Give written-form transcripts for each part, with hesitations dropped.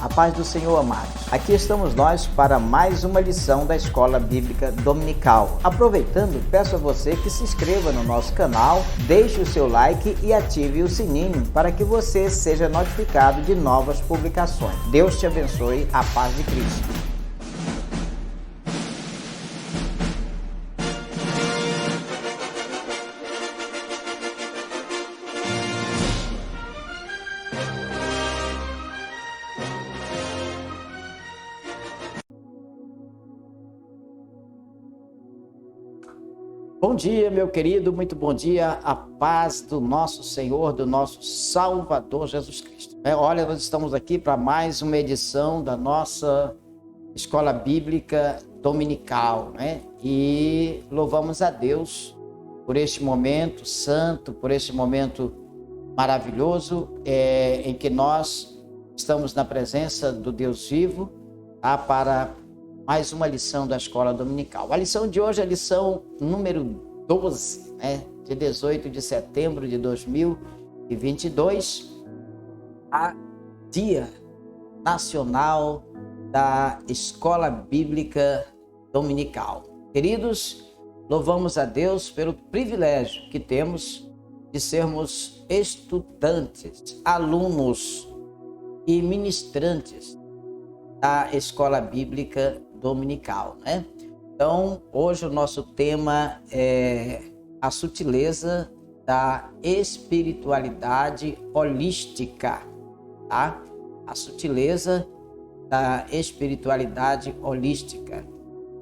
A paz do Senhor, amados. Aqui estamos nós para mais uma lição da Escola Bíblica Dominical. Aproveitando, peço a você que se inscreva no nosso canal, deixe o seu like e ative o sininho para que você seja notificado de novas publicações. Deus te abençoe. A paz de Cristo. Bom dia, meu querido, muito bom dia, a paz do nosso Senhor, do nosso Salvador Jesus Cristo. Olha, nós estamos aqui para mais uma edição da nossa Escola Bíblica Dominical, né? E louvamos a Deus por este momento santo, por este momento maravilhoso em que nós estamos na presença do Deus vivo, tá? Para mais uma lição da Escola Dominical. A lição de hoje é a lição número 12, né? De 18 de setembro de 2022, a Dia Nacional da Escola Bíblica Dominical. Queridos, louvamos a Deus pelo privilégio que temos de sermos estudantes, alunos e ministrantes da Escola Bíblica Dominical, né? Então, hoje o nosso tema é a sutileza da espiritualidade holística, tá? A sutileza da espiritualidade holística.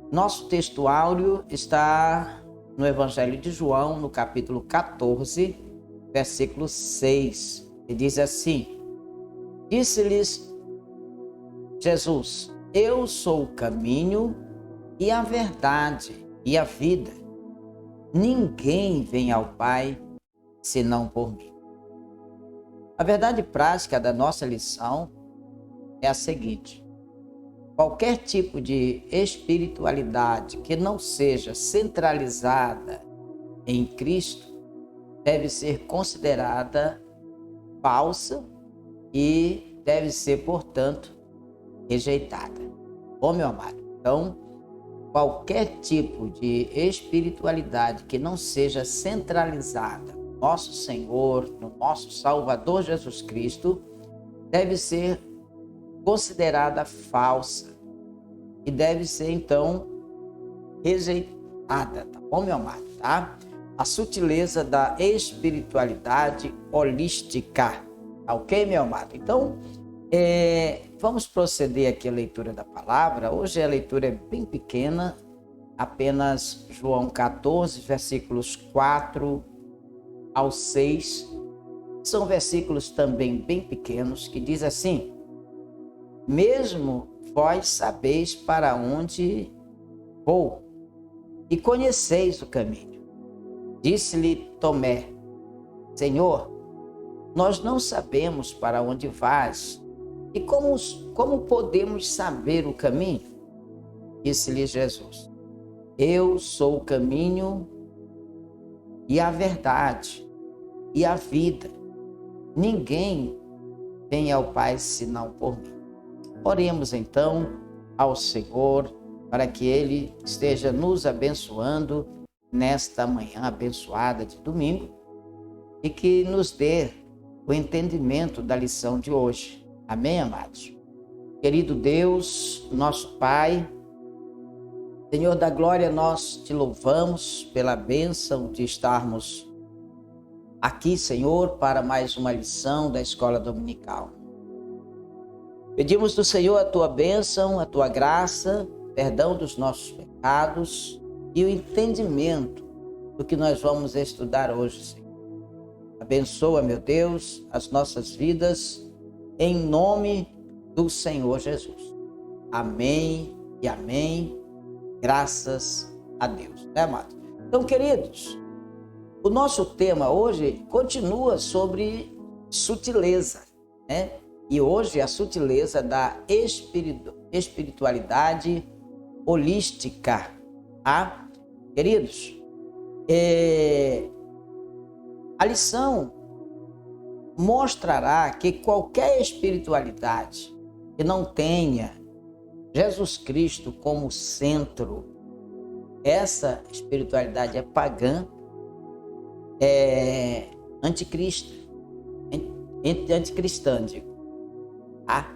Nosso textuário está no Evangelho de João, no capítulo 14, versículo 6, e diz assim: Disse-lhes Jesus: Eu sou o caminho e a verdade e a vida. Ninguém vem ao Pai senão por mim. A verdade prática da nossa lição é a seguinte: qualquer tipo de espiritualidade que não seja centralizada em Cristo deve ser considerada falsa e deve ser, portanto, rejeitada. Bom, meu amado, então, qualquer tipo de espiritualidade que não seja centralizada no nosso Senhor, no nosso Salvador Jesus Cristo, deve ser considerada falsa e deve ser, então, rejeitada, tá bom, meu amado, tá? A sutileza da espiritualidade holística, tá ok, meu amado? Então, vamos proceder aqui à leitura da palavra. Hoje a leitura é bem pequena, apenas João 14, versículos 4 ao 6. São versículos também bem pequenos, que diz assim: Mesmo vós sabeis para onde vou, e conheceis o caminho. Disse-lhe Tomé: Senhor, nós não sabemos para onde vais, e como podemos saber o caminho? Disse-lhe Jesus: Eu sou o caminho e a verdade e a vida. Ninguém vem ao Pai senão por mim. Oremos então ao Senhor para que Ele esteja nos abençoando nesta manhã abençoada de domingo e que nos dê o entendimento da lição de hoje. Amém, amados? Querido Deus, nosso Pai, Senhor da glória, nós te louvamos pela bênção de estarmos aqui, Senhor, para mais uma lição da Escola Dominical. Pedimos do Senhor a tua bênção, a tua graça, perdão dos nossos pecados e o entendimento do que nós vamos estudar hoje, Senhor. Abençoa, meu Deus, as nossas vidas, em nome do Senhor Jesus. Amém e amém. Graças a Deus. Né, amado? Então, queridos, o nosso tema hoje continua sobre sutileza, né? E hoje a sutileza da espiritualidade holística, tá? Queridos, a lição mostrará que qualquer espiritualidade que não tenha Jesus Cristo como centro, essa espiritualidade é pagã, é anticristo, anticristã, digo. Tá?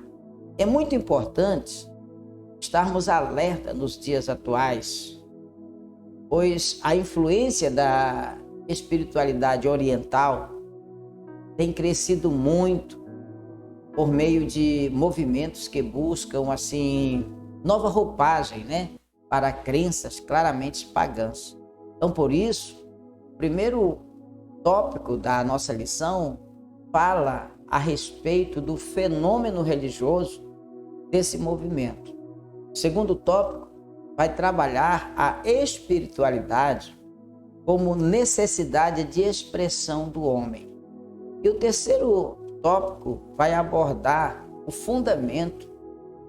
É muito importante estarmos alerta nos dias atuais, pois a influência da espiritualidade oriental tem crescido muito por meio de movimentos que buscam, assim, nova roupagem, né, para crenças claramente pagãs. Então, por isso, o primeiro tópico da nossa lição fala a respeito do fenômeno religioso desse movimento. O segundo tópico vai trabalhar a espiritualidade como necessidade de expressão do homem. E o terceiro tópico vai abordar o fundamento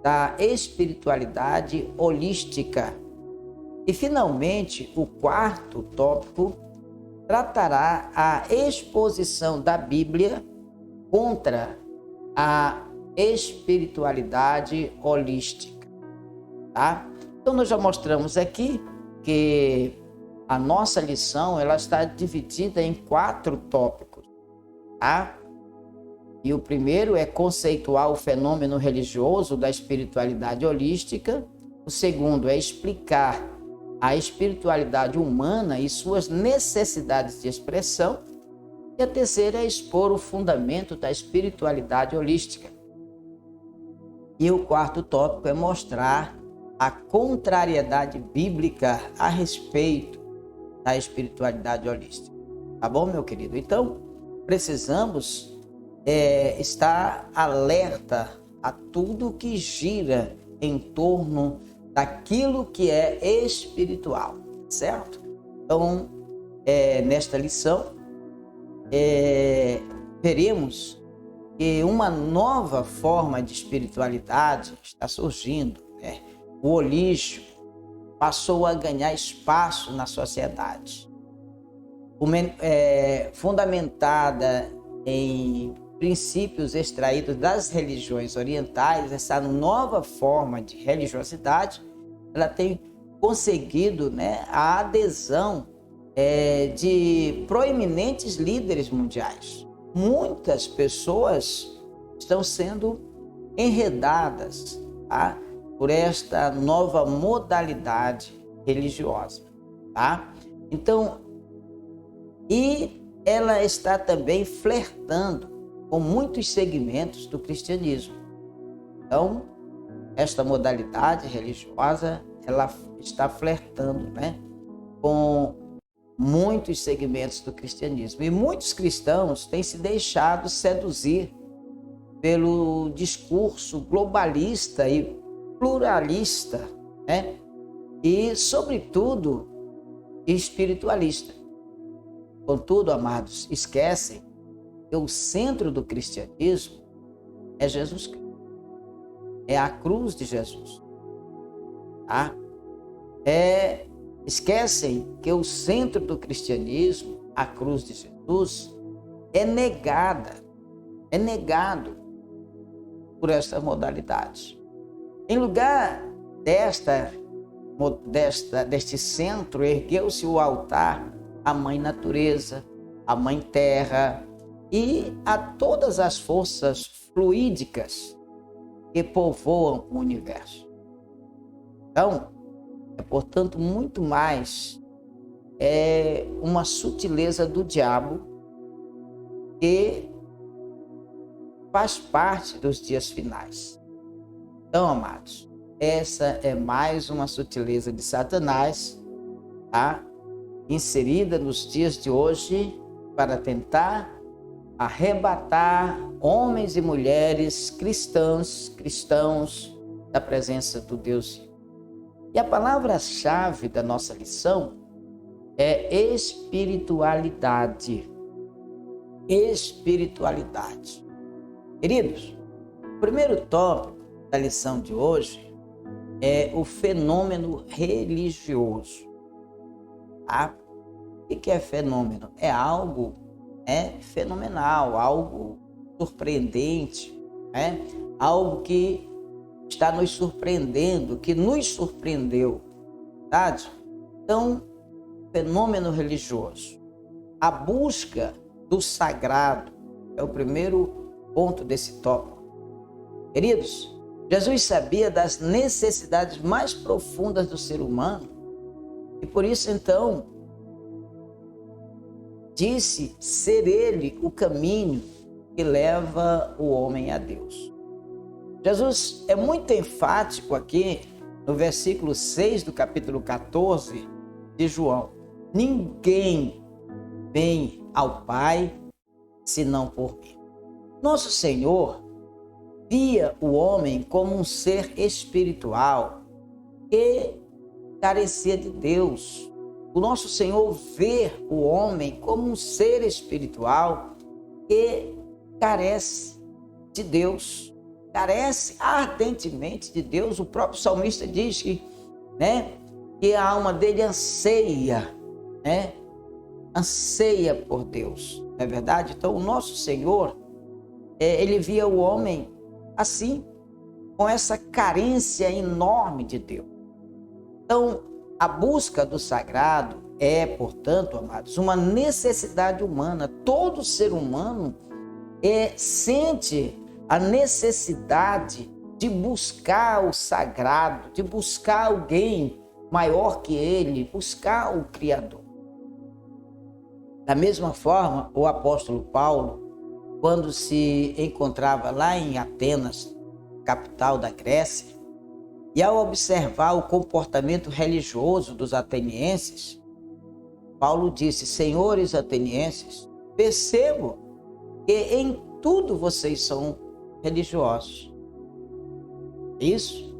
da espiritualidade holística. E, finalmente, o quarto tópico tratará a exposição da Bíblia contra a espiritualidade holística. Tá? Então, nós já mostramos aqui que a nossa lição ela está dividida em 4 tópicos. Tá? E o primeiro é conceituar o fenômeno religioso da espiritualidade holística. O segundo é explicar a espiritualidade humana e suas necessidades de expressão. E a terceira é expor o fundamento da espiritualidade holística. E o quarto tópico é mostrar a contrariedade bíblica a respeito da espiritualidade holística. Tá bom, meu querido? Então, precisamos estar alerta a tudo que gira em torno daquilo que é espiritual, certo? Então, nesta lição, veremos que uma nova forma de espiritualidade está surgindo, né? O holismo passou a ganhar espaço na sociedade, fundamentada em princípios extraídos das religiões orientais. Essa nova forma de religiosidade, ela tem conseguido, né, a adesão de proeminentes líderes mundiais. Muitas pessoas estão sendo enredadas, tá, por esta nova modalidade religiosa, tá? Então, e ela está também flertando com muitos segmentos do cristianismo. Então, esta modalidade religiosa, ela está flertando, né, com muitos segmentos do cristianismo. E muitos cristãos têm se deixado seduzir pelo discurso globalista e pluralista, né, e, sobretudo, espiritualista. Contudo, amados, esquecem que o centro do cristianismo é Jesus Cristo. É a cruz de Jesus. Tá? Esquecem que o centro do cristianismo, a cruz de Jesus, é negado por esta modalidade. Em lugar deste centro, ergueu-se o altar à Mãe Natureza, à Mãe Terra e a todas as forças fluídicas que povoam o universo. Então, portanto, muito mais uma sutileza do diabo que faz parte dos dias finais. Então, amados, essa é mais uma sutileza de Satanás, tá? Inserida nos dias de hoje para tentar arrebatar homens e mulheres cristãos da presença do Deus. E a palavra-chave da nossa lição é espiritualidade. Espiritualidade. Queridos, o primeiro tópico da lição de hoje é o fenômeno religioso. Tá? O que é fenômeno? É algo fenomenal, algo surpreendente, algo que está nos surpreendendo, que nos surpreendeu, verdade? Então, fenômeno religioso. A busca do sagrado é o primeiro ponto desse tópico. Queridos, Jesus sabia das necessidades mais profundas do ser humano e por isso então disse ser ele o caminho que leva o homem a Deus. Jesus é muito enfático aqui no versículo 6 do capítulo 14 de João. Ninguém vem ao Pai senão por mim. Nosso Senhor via o homem como um ser espiritual que carecia de Deus. O nosso Senhor vê o homem como um ser espiritual que carece de Deus, carece ardentemente de Deus. O próprio salmista diz que a alma dele anseia, anseia por Deus, não é verdade? Então o nosso Senhor, ele via o homem assim, com essa carência enorme de Deus. Então, a busca do sagrado é, portanto, amados, uma necessidade humana. Todo ser humano sente a necessidade de buscar o sagrado, de buscar alguém maior que ele, buscar o Criador. Da mesma forma, o apóstolo Paulo, quando se encontrava lá em Atenas, capital da Grécia, e ao observar o comportamento religioso dos atenienses, Paulo disse: senhores atenienses, percebo que em tudo vocês são religiosos. Isso?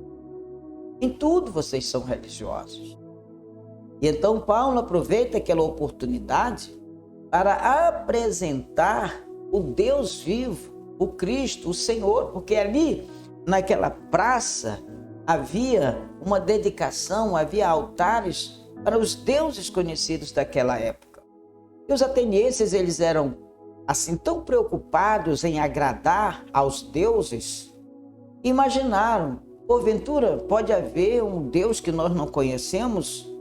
Em tudo vocês são religiosos. E então Paulo aproveita aquela oportunidade para apresentar o Deus vivo, o Cristo, o Senhor, porque ali naquela praça havia uma dedicação, havia altares para os deuses conhecidos daquela época. E os atenienses, eles eram assim tão preocupados em agradar aos deuses, imaginaram, porventura pode haver um Deus que nós não conhecemos?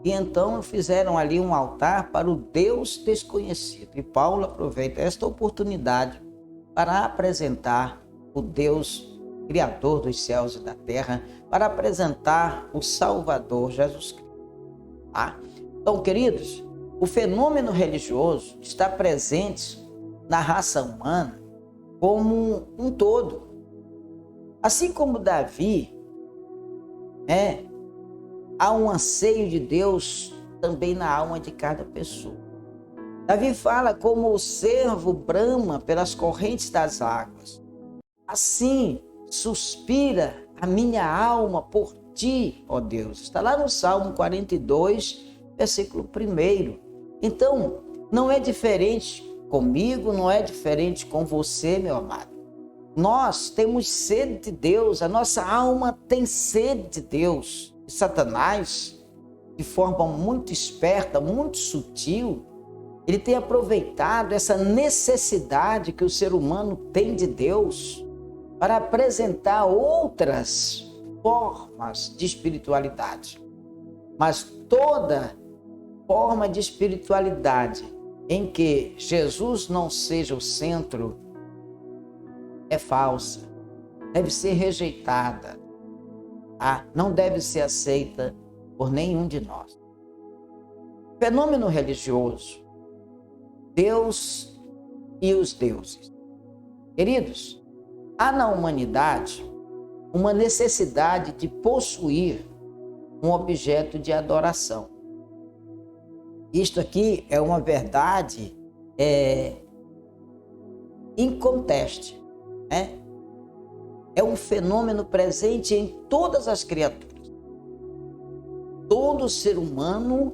E então fizeram ali um altar para o Deus desconhecido. E Paulo aproveita esta oportunidade para apresentar o Deus Criador dos céus e da terra, para apresentar o Salvador Jesus Cristo. Então, queridos, o fenômeno religioso está presente na raça humana como um todo. Assim como Davi, há um anseio de Deus também na alma de cada pessoa. Davi fala: como o cervo brama pelas correntes das águas, assim suspira a minha alma por ti, ó Deus. Está lá no Salmo 42, versículo 1. Então, não é diferente comigo, não é diferente com você, meu amado. Nós temos sede de Deus, a nossa alma tem sede de Deus. E Satanás, de forma muito esperta, muito sutil, ele tem aproveitado essa necessidade que o ser humano tem de Deus para apresentar outras formas de espiritualidade. Mas toda forma de espiritualidade em que Jesus não seja o centro é falsa, deve ser rejeitada, não deve ser aceita por nenhum de nós. Fenômeno religioso, Deus e os deuses. Queridos, há na humanidade uma necessidade de possuir um objeto de adoração. Isto aqui é uma verdade inconteste, É um fenômeno presente em todas as criaturas. Todo ser humano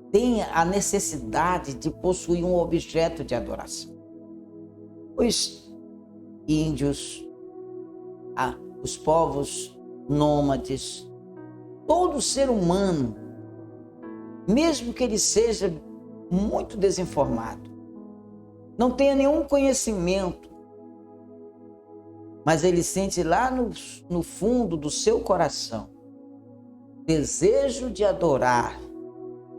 tem a necessidade de possuir um objeto de adoração. Os índios, os povos nômades, todo ser humano, mesmo que ele seja muito desinformado, não tenha nenhum conhecimento mas ele sente lá no fundo do seu coração desejo de adorar,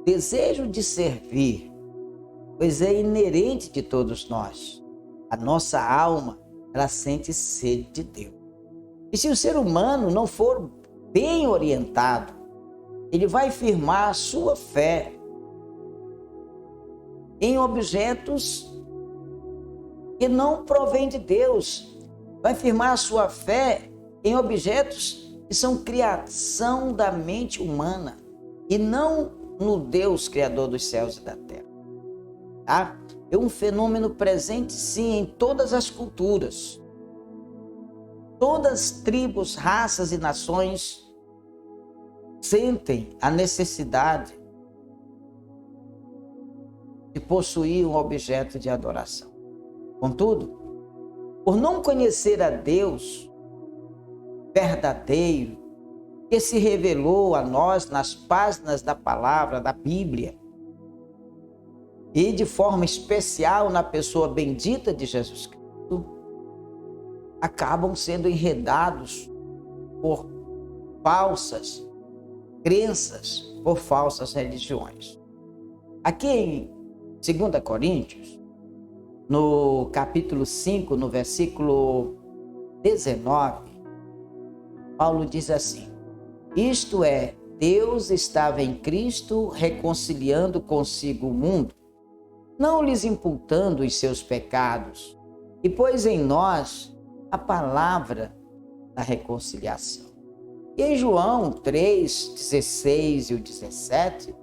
desejo de servir, pois é inerente de todos nós. A nossa alma, ela sente sede de Deus. E se o ser humano não for bem orientado, ele vai firmar a sua fé em objetos que não provém de Deus. Vai firmar a sua fé em objetos que são criação da mente humana e não no Deus criador dos céus e da terra. Tá? É um fenômeno presente sim em todas as culturas. Todas as tribos, raças e nações sentem a necessidade de possuir um objeto de adoração. Contudo, por não conhecer a Deus verdadeiro, que se revelou a nós nas páginas da palavra, da Bíblia, e de forma especial na pessoa bendita de Jesus Cristo, acabam sendo enredados por falsas crenças, por falsas religiões. Aqui em 2 Coríntios, no capítulo 5, no versículo 19, Paulo diz assim: isto é, Deus estava em Cristo reconciliando consigo o mundo, não lhes imputando os seus pecados, e pôs em nós a palavra da reconciliação. E em João 3, 16 e o 17,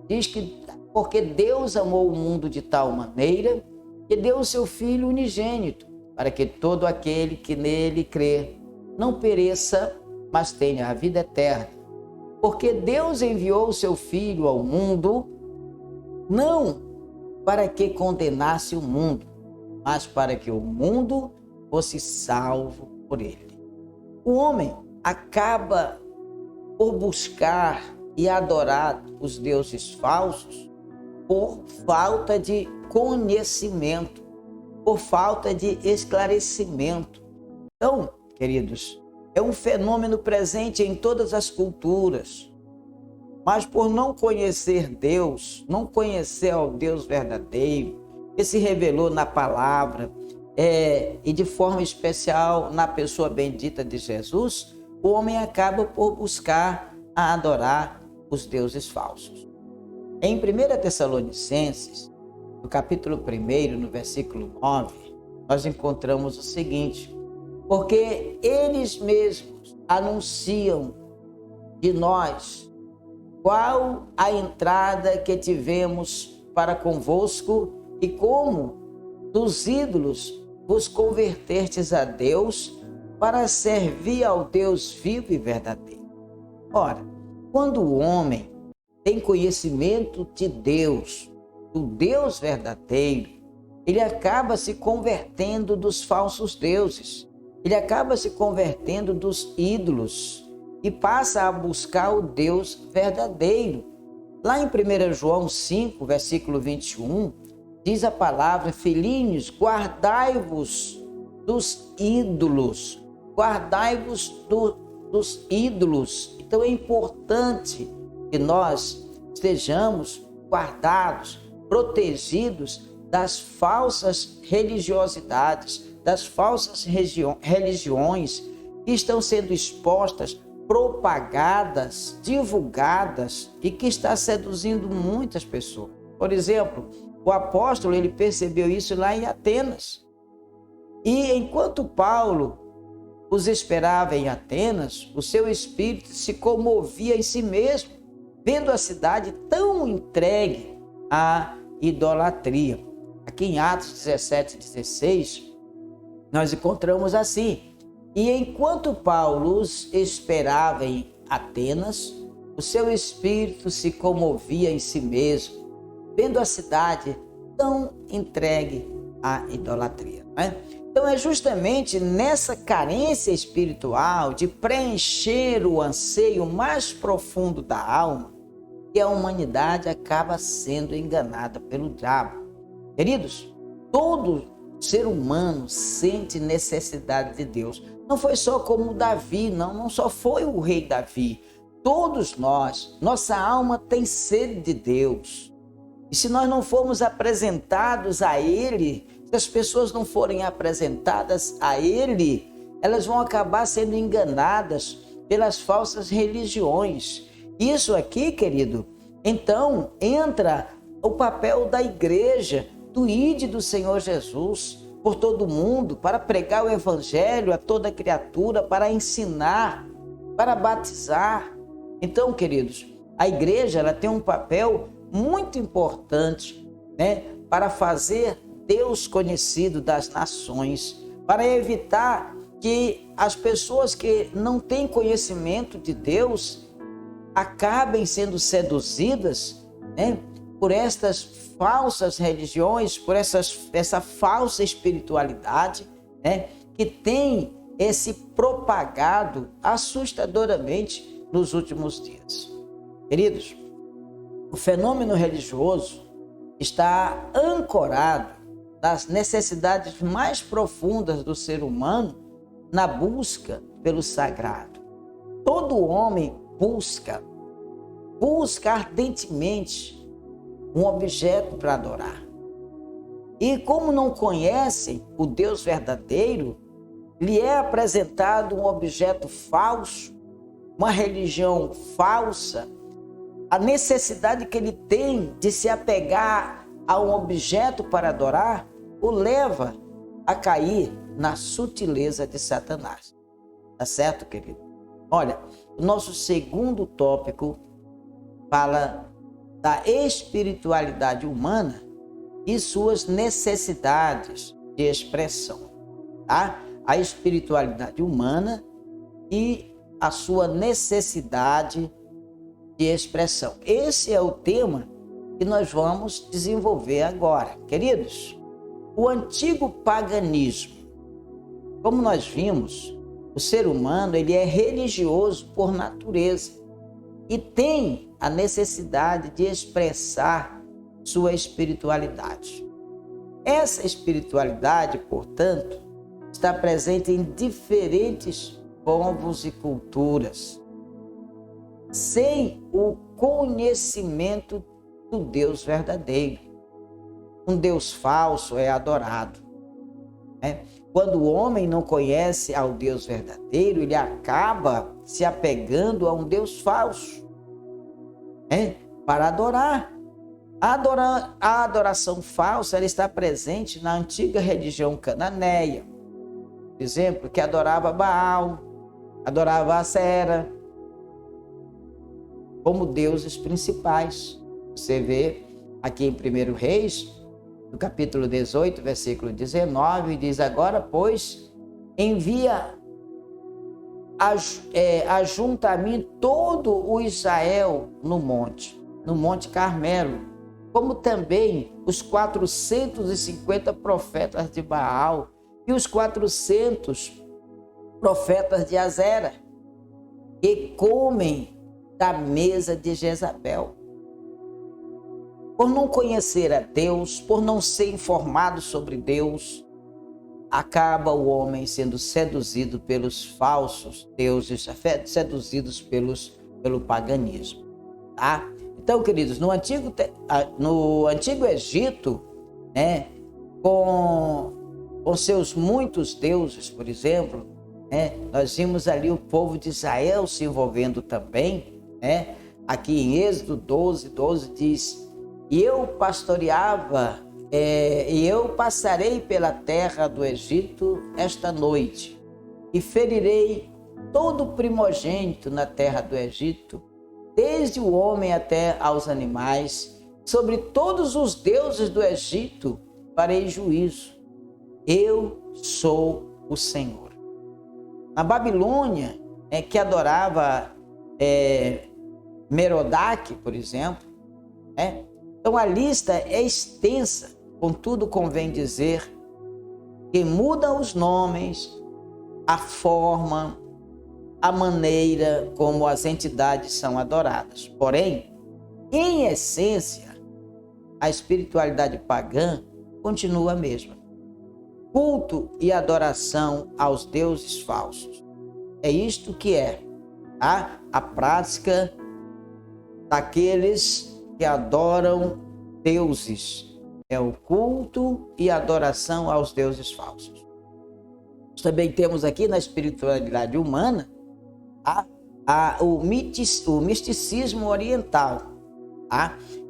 diz que porque Deus amou o mundo de tal maneira que deu o seu Filho unigênito, para que todo aquele que nele crê não pereça, mas tenha a vida eterna. Porque Deus enviou o seu Filho ao mundo, não para que condenasse o mundo, mas para que o mundo fosse salvo por ele. O homem acaba por buscar e adorar os deuses falsos por falta de conhecimento, por falta de esclarecimento. Então, queridos, é um fenômeno presente em todas as culturas, mas por não conhecer Deus, não conhecer ao Deus verdadeiro, que se revelou na palavra, e de forma especial na pessoa bendita de Jesus, o homem acaba por buscar a adorar os deuses falsos. Em 1 Tessalonicenses, no capítulo 1, no versículo 9, nós encontramos o seguinte: porque eles mesmos anunciam de nós qual a entrada que tivemos para convosco e como dos ídolos vos convertertes a Deus para servir ao Deus vivo e verdadeiro. Ora, quando o homem tem conhecimento de Deus, do Deus verdadeiro, ele acaba se convertendo dos falsos deuses, ele acaba se convertendo dos ídolos e passa a buscar o Deus verdadeiro. Lá em 1 João 5, versículo 21, diz a palavra: filhinhos, guardai-vos dos ídolos, guardai-vos dos ídolos. Então é importante que nós estejamos guardados, protegidos das falsas religiosidades, das falsas religiões que estão sendo expostas, propagadas, divulgadas e que está seduzindo muitas pessoas. Por exemplo, o apóstolo, ele percebeu isso lá em Atenas. E enquanto Paulo os esperava em Atenas, o seu espírito se comovia em si mesmo, vendo a cidade tão entregue à idolatria. Aqui em Atos 17, 16, nós encontramos assim: e enquanto Paulo os esperava em Atenas, o seu espírito se comovia em si mesmo, vendo a cidade tão entregue à idolatria. Então é justamente nessa carência espiritual de preencher o anseio mais profundo da alma que a humanidade acaba sendo enganada pelo diabo. Queridos, todo O ser humano sente necessidade de Deus. Não foi só como Davi, não só foi o rei Davi. Todos nós, nossa alma tem sede de Deus. E se nós não formos apresentados a Ele, se as pessoas não forem apresentadas a Ele, elas vão acabar sendo enganadas pelas falsas religiões. Isso aqui, querido, então entra o papel da igreja, do ide do Senhor Jesus por todo mundo, para pregar o evangelho a toda criatura, para ensinar, para batizar. Então, queridos, a igreja ela tem um papel muito importante, né, para fazer Deus conhecido das nações, para evitar que as pessoas que não têm conhecimento de Deus acabem sendo seduzidas, né, por estas falsas religiões, por essa falsa espiritualidade, né, que tem se propagado assustadoramente nos últimos dias. Queridos, o fenômeno religioso está ancorado nas necessidades mais profundas do ser humano na busca pelo sagrado. Todo homem busca ardentemente um objeto para adorar. E como não conhecem o Deus verdadeiro, lhe é apresentado um objeto falso, uma religião falsa. A necessidade que ele tem de se apegar a um objeto para adorar o leva a cair na sutileza de Satanás. Tá certo, querido? Olha, o nosso segundo tópico fala da espiritualidade humana e suas necessidades de expressão, tá? A espiritualidade humana e a sua necessidade de expressão. Esse é o tema que nós vamos desenvolver agora. Queridos, o antigo paganismo, como nós vimos, o ser humano ele é religioso por natureza e tem a necessidade de expressar sua espiritualidade. Essa espiritualidade, portanto, está presente em diferentes povos e culturas, sem o conhecimento do Deus verdadeiro. Um Deus falso é adorado, né? Quando o homem não conhece ao Deus verdadeiro, ele acaba se apegando a um Deus falso, né, para adorar. A adoração falsa ela está presente na antiga religião cananeia, por exemplo, que adorava Baal, adorava Asera como deuses principais. Você vê aqui em 1 Reis, no capítulo 18, versículo 19, diz: agora, pois, envia ajunta a mim todo o Israel no Monte Carmelo, como também os 450 profetas de Baal e os 400 profetas de Asera, que comem da mesa de Jezabel. Por não conhecer a Deus, por não ser informado sobre Deus, acaba o homem sendo seduzido pelos falsos deuses, seduzidos pelo paganismo, tá? Então, queridos, no antigo Egito, né, com seus muitos deuses, por exemplo, né, nós vimos ali o povo de Israel se envolvendo também, né? Aqui em Êxodo 12 diz: e eu pastoreava, e eu passarei pela terra do Egito esta noite, e ferirei todo primogênito na terra do Egito, desde o homem até aos animais, sobre todos os deuses do Egito farei juízo. Eu sou o Senhor. Na Babilônia, que adorava Merodach, por exemplo, né? Então a lista é extensa, contudo convém dizer que muda os nomes, a forma, a maneira como as entidades são adoradas. Porém, em essência, a espiritualidade pagã continua a mesma. culto e adoração aos deuses falsos. É isto que é a prática daqueles que adoram deuses. É o culto e adoração aos deuses falsos. Nós também temos aqui na espiritualidade humana o misticismo oriental,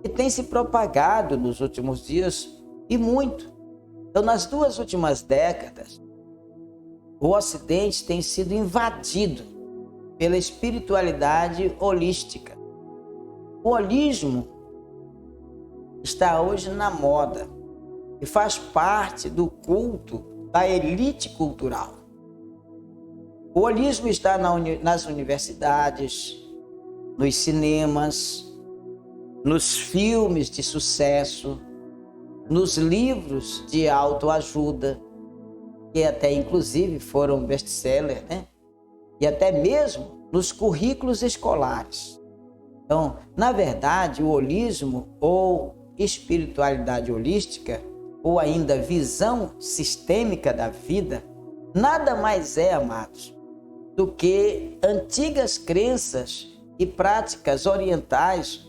que tem se propagado nos últimos dias e muito. Então, nas 2 últimas décadas, o Ocidente tem sido invadido pela espiritualidade holística. O holismo está hoje na moda e faz parte do culto da elite cultural. O holismo está nas universidades, nos cinemas, nos filmes de sucesso, nos livros de autoajuda, que até inclusive foram best-seller, né? E até mesmo nos currículos escolares. Então, na verdade, o holismo ou espiritualidade holística, ou ainda visão sistêmica da vida, nada mais é, amados, do que antigas crenças e práticas orientais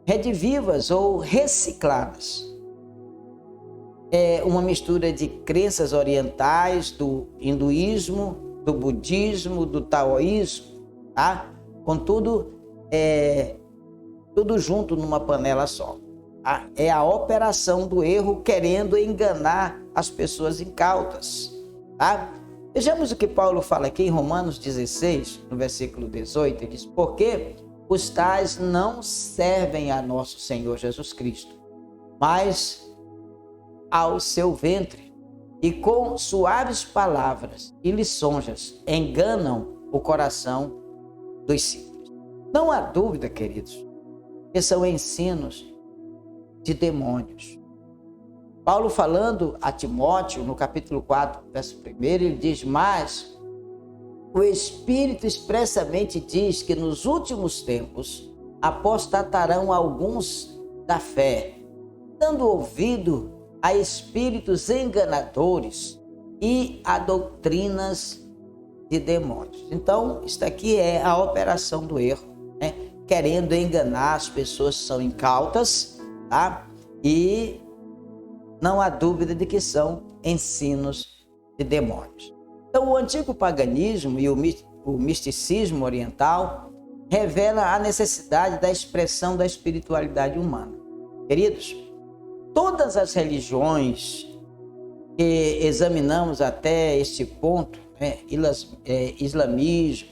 redivivas ou recicladas. É uma mistura de crenças orientais, do hinduísmo, do budismo, do taoísmo, Contudo, tudo junto numa panela só. É a operação do erro querendo enganar as pessoas incautas. Vejamos o que Paulo fala aqui em Romanos 16, no versículo 18, ele diz: porque os tais não servem a nosso Senhor Jesus Cristo, mas ao seu ventre, e com suaves palavras e lisonjas enganam o coração dos simples. Não há dúvida, queridos, que são ensinos de demônios. Paulo, falando a Timóteo, no capítulo 4, verso 1, ele diz: mas o Espírito expressamente diz que nos últimos tempos apostatarão alguns da fé, dando ouvido a espíritos enganadores e a doutrinas de demônios. Então, isso aqui é a operação do erro, né? Querendo enganar as pessoas que são incautas, E não há dúvida de que são ensinos de demônios. Então, o antigo paganismo e o misticismo oriental revela a necessidade da expressão da espiritualidade humana. Queridos, todas as religiões que examinamos até este ponto, islamismo,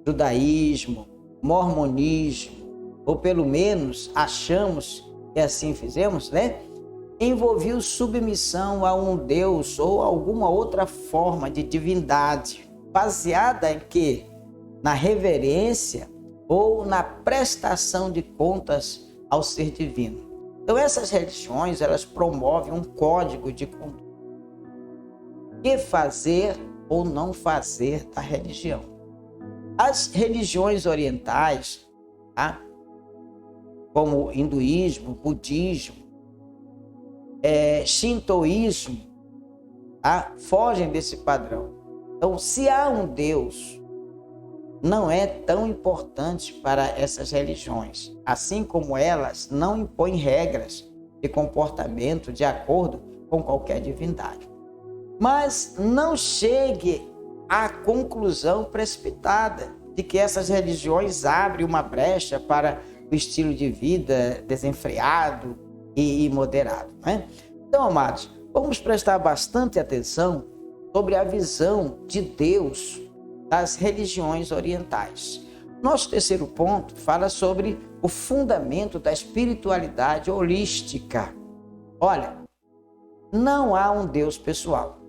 judaísmo, mormonismo, ou pelo menos achamos que assim fizemos, envolveu submissão a um Deus ou alguma outra forma de divindade, baseada em quê? Na reverência ou na prestação de contas ao ser divino. Então, essas religiões, elas promovem um código de conduta. O que fazer ou não fazer da religião? As religiões orientais, como hinduísmo, budismo, shintoísmo, fogem desse padrão. Então, se há um Deus, não é tão importante para essas religiões, assim como elas não impõem regras de comportamento de acordo com qualquer divindade. Mas não chegue à conclusão precipitada de que essas religiões abrem uma brecha para o estilo de vida desenfreado e imoderado, Então, amados, vamos prestar bastante atenção sobre a visão de Deus das religiões orientais. Nosso terceiro ponto fala sobre o fundamento da espiritualidade holística. Olha, não há um Deus pessoal.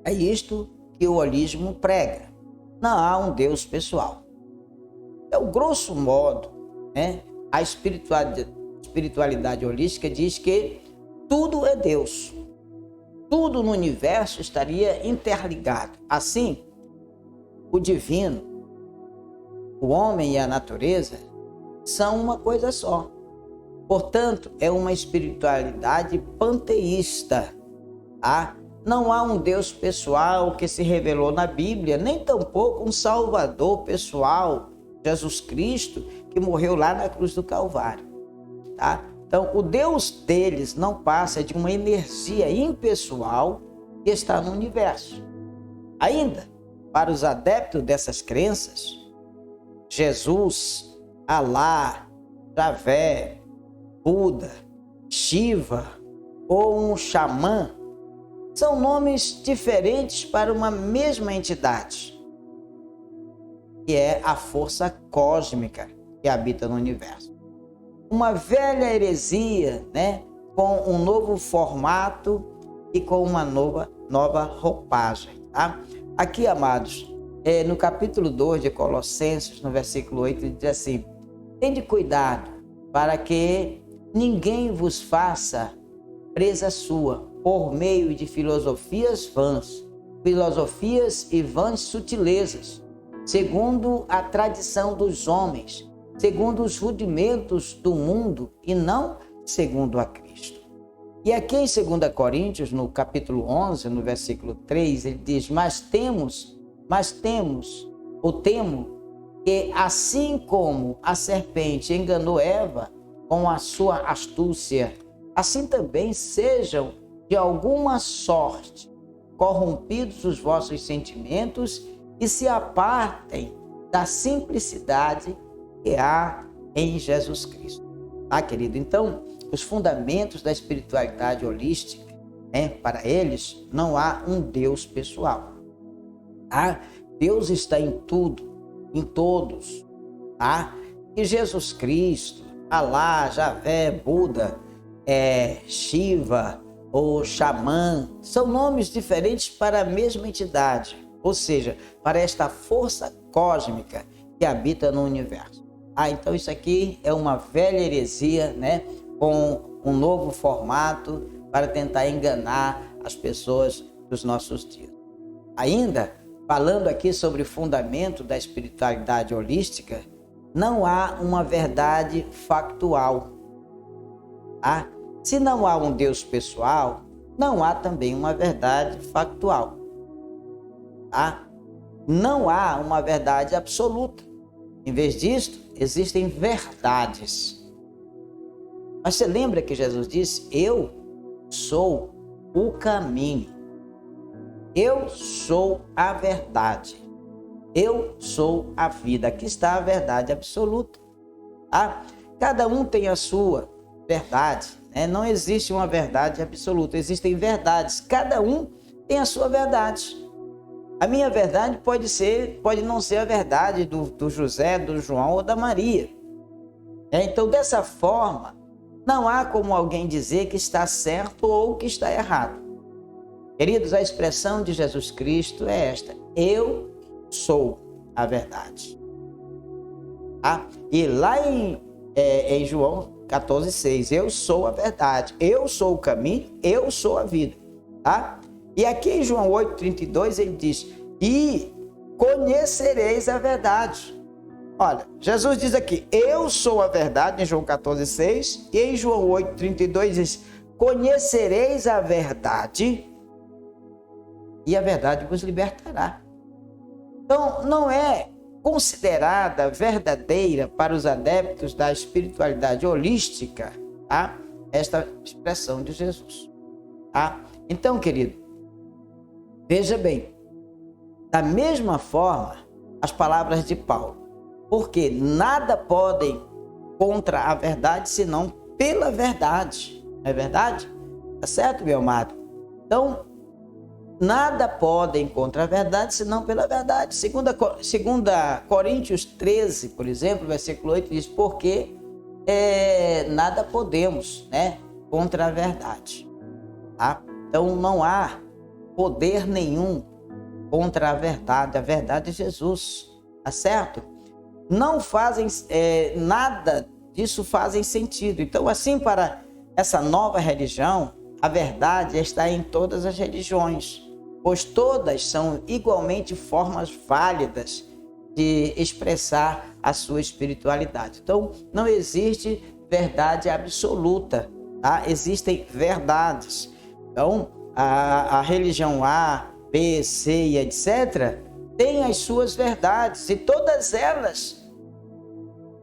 É isto que o holismo prega. Não há um Deus pessoal. Então, grosso modo, a espiritualidade holística diz que tudo é Deus. Tudo no universo estaria interligado. Assim, o divino, o homem e a natureza são uma coisa só. Portanto, é uma espiritualidade panteísta, não há um Deus pessoal que se revelou na Bíblia, nem tampouco um Salvador pessoal, Jesus Cristo, que morreu lá na cruz do Calvário. Tá? Então, o Deus deles não passa de uma energia impessoal que está no universo. Ainda, para os adeptos dessas crenças, Jesus, Alá, Javé, Buda, Shiva ou um xamã são nomes diferentes para uma mesma entidade, que é a força cósmica que habita no universo. Uma velha heresia, com um novo formato e com uma nova roupagem. Tá? Aqui, amados, no capítulo 2 de Colossenses, no versículo 8, ele diz assim: tende cuidado para que ninguém vos faça presa sua por meio de filosofias e vãs sutilezas, segundo a tradição dos homens, segundo os rudimentos do mundo e não segundo a Cristo. E aqui em 2 Coríntios, no capítulo 11, no versículo 3, ele diz: temo que assim como a serpente enganou Eva com a sua astúcia, assim também sejam de alguma sorte corrompidos os vossos sentimentos e se apartem da simplicidade que há em Jesus Cristo. Tá, querido? Então, os fundamentos da espiritualidade holística, para eles, não há um Deus pessoal. Tá? Deus está em tudo, em todos. Tá? E Jesus Cristo, Alá, Javé, Buda, Shiva ou xamã, são nomes diferentes para a mesma entidade, ou seja, para esta força cósmica que habita no universo. Então isso aqui é uma velha heresia, com um novo formato para tentar enganar as pessoas dos nossos dias. Ainda, falando aqui sobre o fundamento da espiritualidade holística, não há uma verdade factual. Tá? Se não há um Deus pessoal, não há também uma verdade factual. Tá? Não há uma verdade absoluta. Em vez disso, existem verdades. Mas você lembra que Jesus disse: eu sou o caminho, eu sou a verdade, eu sou a vida. Aqui está a verdade absoluta. Tá? Cada um tem a sua verdade. Não existe uma verdade absoluta, existem verdades, cada um tem a sua verdade. A minha verdade pode não ser a verdade do José, do João ou da Maria. Então, dessa forma, não há como alguém dizer que está certo ou que está errado. Queridos, a expressão de Jesus Cristo é esta: eu sou a verdade. Tá? E lá em João 14,6, eu sou a verdade, eu sou o caminho, eu sou a vida. Tá? E aqui em João 8,32 ele diz: e conhecereis a verdade. Olha, Jesus diz aqui: eu sou a verdade, em João 14,6, e em João 8,32 diz: conhecereis a verdade, e a verdade vos libertará. Então, não é considerada verdadeira para os adeptos da espiritualidade holística, tá? Esta expressão de Jesus. Tá? Então, querido, veja bem, da mesma forma, as palavras de Paulo: porque nada podem contra a verdade, senão pela verdade. Não é verdade? Tá certo, meu amado? Então, nada podem contra a verdade, senão pela verdade. Segunda Coríntios 13, por exemplo, versículo 8, diz: porque nada podemos, contra a verdade. Tá? Então, não há poder nenhum contra a verdade é Jesus, tá certo? Não fazem, nada disso fazem sentido. Então, assim, para essa nova religião, a verdade está em todas as religiões, pois todas são igualmente formas válidas de expressar a sua espiritualidade. Então, não existe verdade absoluta, tá? Existem verdades. Então, a religião A, B, C e etc., tem as suas verdades e todas elas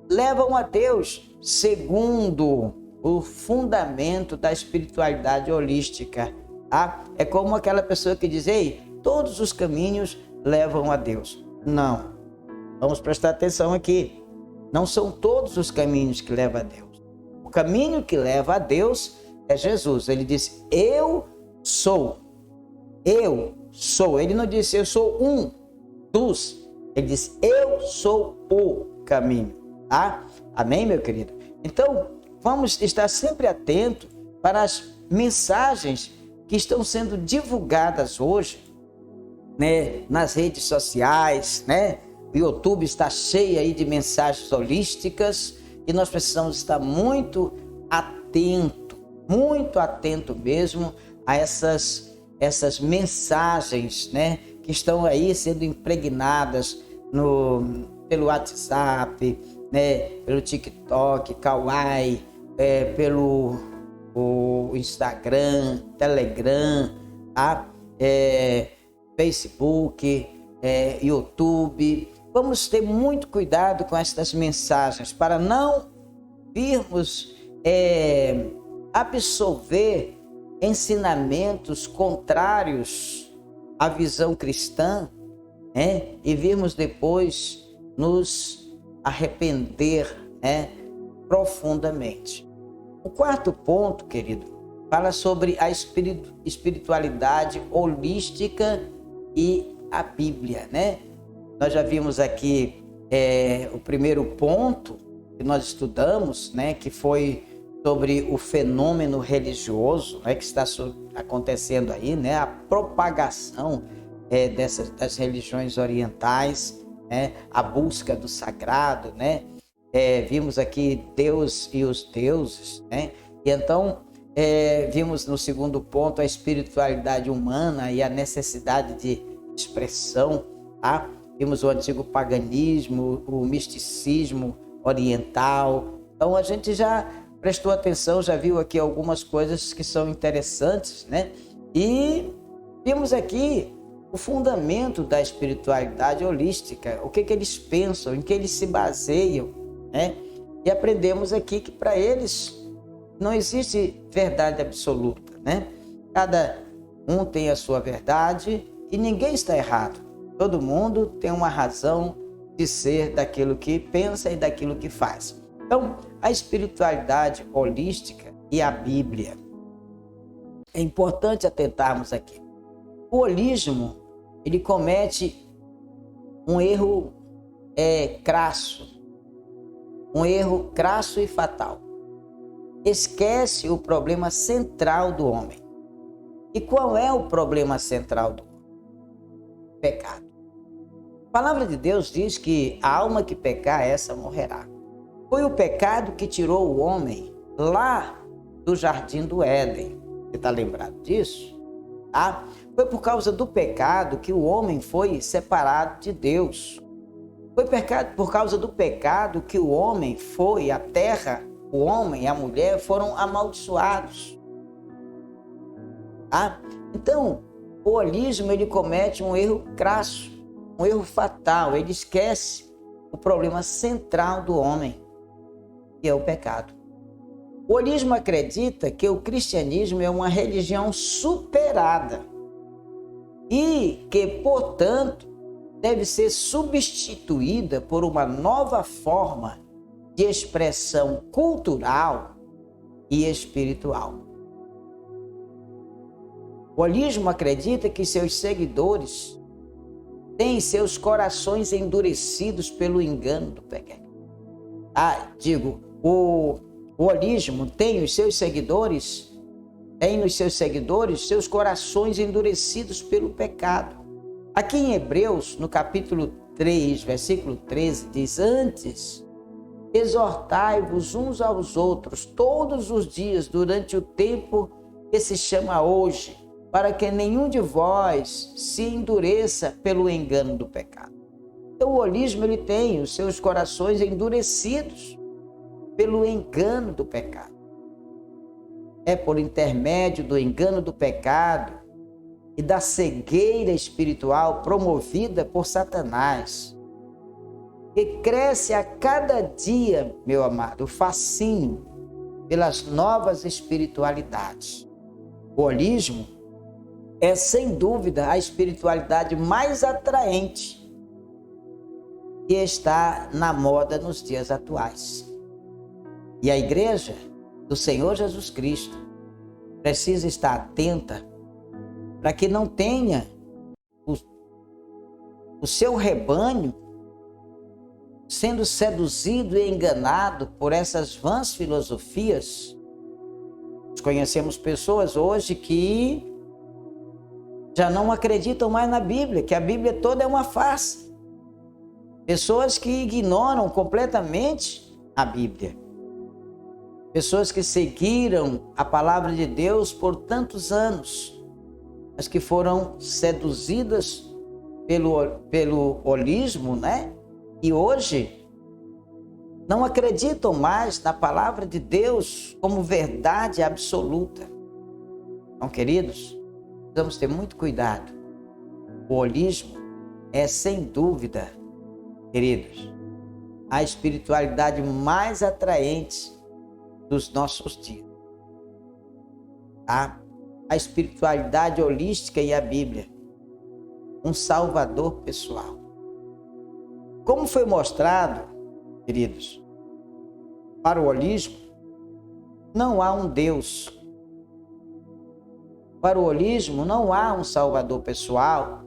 levam a Deus segundo o fundamento da espiritualidade holística. Tá? É como aquela pessoa que diz: ei, todos os caminhos levam a Deus. Não. Vamos prestar atenção aqui. Não são todos os caminhos que levam a Deus. O caminho que leva a Deus é Jesus. Ele disse: eu sou. Eu sou. Ele não disse: eu sou um dos. Ele disse: eu sou o caminho. Tá? Amém, meu querido? Então, vamos estar sempre atentos para as mensagens que estão sendo divulgadas hoje, né, nas redes sociais, né? O YouTube está cheio aí de mensagens holísticas e nós precisamos estar muito atento mesmo a essas mensagens, né, que estão aí sendo impregnadas pelo WhatsApp, né, pelo TikTok, Kawaii, pelo Instagram, Telegram, Facebook, YouTube. Vamos ter muito cuidado com estas mensagens para não virmos absorver ensinamentos contrários à visão cristã, né? E virmos depois nos arrepender, né, profundamente. O quarto ponto, querido, fala sobre a espiritualidade holística e a Bíblia, né? Nós já vimos aqui o primeiro ponto que nós estudamos, né, que foi sobre o fenômeno religioso, né, que está acontecendo aí, né, a propagação das religiões orientais, né, a busca do sagrado, né? Vimos aqui Deus e os deuses, né? E então vimos no segundo ponto a espiritualidade humana e a necessidade de expressão, tá? Vimos o antigo paganismo, o misticismo oriental. Então a gente já prestou atenção, já viu aqui algumas coisas que são interessantes, né? E vimos aqui o fundamento da espiritualidade holística, o que eles pensam, em que eles se baseiam, né? E aprendemos aqui que para eles não existe verdade absoluta, né? Cada um tem a sua verdade e ninguém está errado. Todo mundo tem uma razão de ser daquilo que pensa e daquilo que faz. Então, a espiritualidade holística e a Bíblia. É importante atentarmos aqui. O holismo, ele comete um erro crasso. Um erro crasso e fatal. Esquece o problema central do homem. E qual é o problema central do homem? Pecado. A palavra de Deus diz que a alma que pecar, essa morrerá. Foi o pecado que tirou o homem lá do jardim do Éden. Você está lembrado disso? Tá? Foi por causa do pecado que o homem foi separado de Deus. Foi por causa do pecado que o homem foi, a terra, o homem e a mulher foram amaldiçoados. Tá? Então, o holismo, ele comete um erro crasso, um erro fatal. Ele esquece o problema central do homem, que é o pecado. O holismo acredita que o cristianismo é uma religião superada e que, portanto, deve ser substituída por uma nova forma de expressão cultural e espiritual. O holismo acredita que seus seguidores têm seus corações endurecidos pelo engano do pecado. O holismo tem nos seus seguidores seus corações endurecidos pelo pecado. Aqui em Hebreus, no capítulo 3, versículo 13, diz: antes, exortai-vos uns aos outros todos os dias durante o tempo que se chama hoje, para que nenhum de vós se endureça pelo engano do pecado. Então, o holismo, ele tem os seus corações endurecidos pelo engano do pecado. é por intermédio do engano do pecado e da cegueira espiritual promovida por Satanás, que cresce a cada dia, meu amado, o fascínio pelas novas espiritualidades. O holismo é, sem dúvida, a espiritualidade mais atraente que está na moda nos dias atuais. E a igreja do Senhor Jesus Cristo precisa estar atenta para que não tenha o seu rebanho sendo seduzido e enganado por essas vãs filosofias. Nós conhecemos pessoas hoje que já não acreditam mais na Bíblia, que a Bíblia toda é uma farsa. Pessoas que ignoram completamente a Bíblia. Pessoas que seguiram a palavra de Deus por tantos anos, mas que foram seduzidas pelo holismo, né? E hoje não acreditam mais na palavra de Deus como verdade absoluta. Então, queridos, precisamos ter muito cuidado. O holismo é, sem dúvida, queridos, a espiritualidade mais atraente dos nossos dias. A espiritualidade holística e a Bíblia, um salvador pessoal. Como foi mostrado, queridos, para o holismo, não há um Deus. Para o holismo, não há um salvador pessoal.